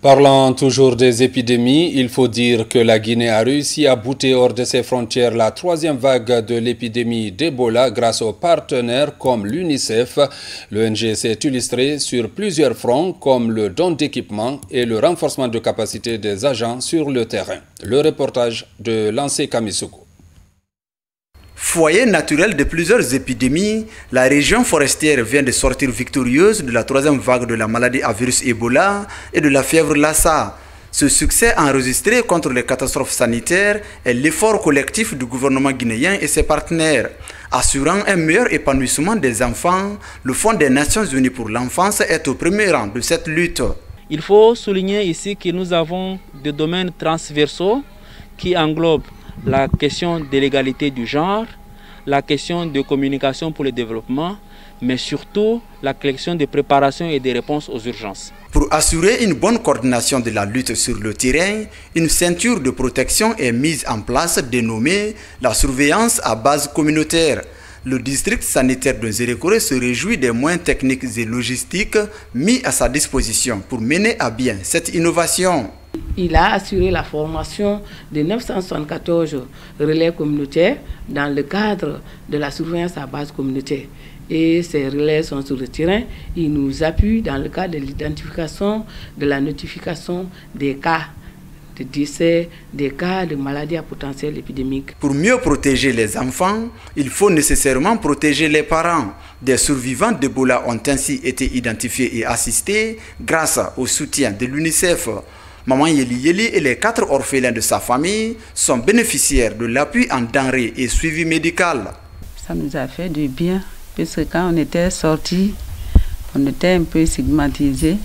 Parlant toujours des épidémies, il faut dire que la Guinée a réussi à bouter hors de ses frontières la troisième vague de l'épidémie d'Ebola grâce aux partenaires comme l'UNICEF. L'ONG s'est illustrée sur plusieurs fronts comme le don d'équipements et le renforcement de capacité des agents sur le terrain. Le reportage de Lancé Kamisuko. Foyer naturel de plusieurs épidémies, la région forestière vient de sortir victorieuse de la troisième vague de la maladie à virus Ebola et de la fièvre Lassa. Ce succès enregistré contre les catastrophes sanitaires est l'effort collectif du gouvernement guinéen et ses partenaires. Assurant un meilleur épanouissement des enfants, le Fonds des Nations Unies pour l'enfance est au premier rang de cette lutte. Il faut souligner ici que nous avons des domaines transversaux qui englobent la question de l'égalité du genre, la question de communication pour le développement, mais surtout la question de préparation et de réponses aux urgences. Pour assurer une bonne coordination de la lutte sur le terrain, une ceinture de protection est mise en place dénommée la surveillance à base communautaire. Le district sanitaire de Nzerekore se réjouit des moyens techniques et logistiques mis à sa disposition pour mener à bien cette innovation. Il a assuré la formation de 974 relais communautaires dans le cadre de la surveillance à base communautaire. Et ces relais sont sur le terrain. Ils nous appuient dans le cadre de l'identification, de la notification des cas de décès, des cas de maladies à potentiel épidémique. Pour mieux protéger les enfants, il faut nécessairement protéger les parents. Des survivants d'Ebola ont ainsi été identifiés et assistés grâce au soutien de l'UNICEF. Maman Yeli Yeli et les 4 orphelins de sa famille sont bénéficiaires de l'appui en denrées et suivi médical. Ça nous a fait du bien, parce que quand on était sortis, on était un peu stigmatisés.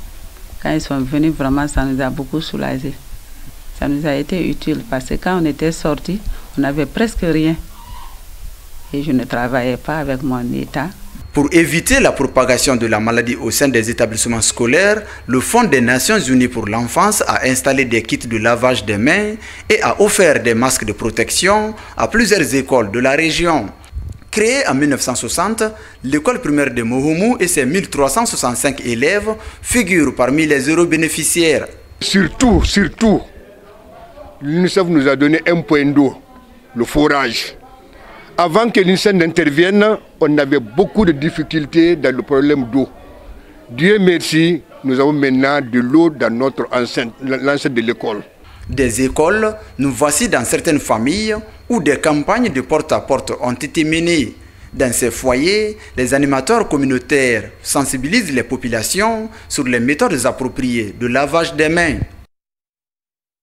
Quand ils sont venus, vraiment, ça nous a beaucoup soulagés. Ça nous a été utile, parce que quand on était sortis, on n'avait presque rien. Et je ne travaillais pas avec mon état. Pour éviter la propagation de la maladie au sein des établissements scolaires, le Fonds des Nations Unies pour l'enfance a installé des kits de lavage des mains et a offert des masques de protection à plusieurs écoles de la région. Créée en 1960, l'école primaire de Mohoumou et ses 1365 élèves figurent parmi les heureux bénéficiaires. Surtout, l'UNICEF nous a donné un point d'eau, le forage. Avant que l'UNICEF n'intervienne, on avait beaucoup de difficultés dans le problème d'eau. Dieu merci, nous avons maintenant de l'eau dans notre enceinte, l'enceinte de l'école. Des écoles, nous voici dans certaines familles où des campagnes de porte-à-porte ont été menées. Dans ces foyers, les animateurs communautaires sensibilisent les populations sur les méthodes appropriées de lavage des mains.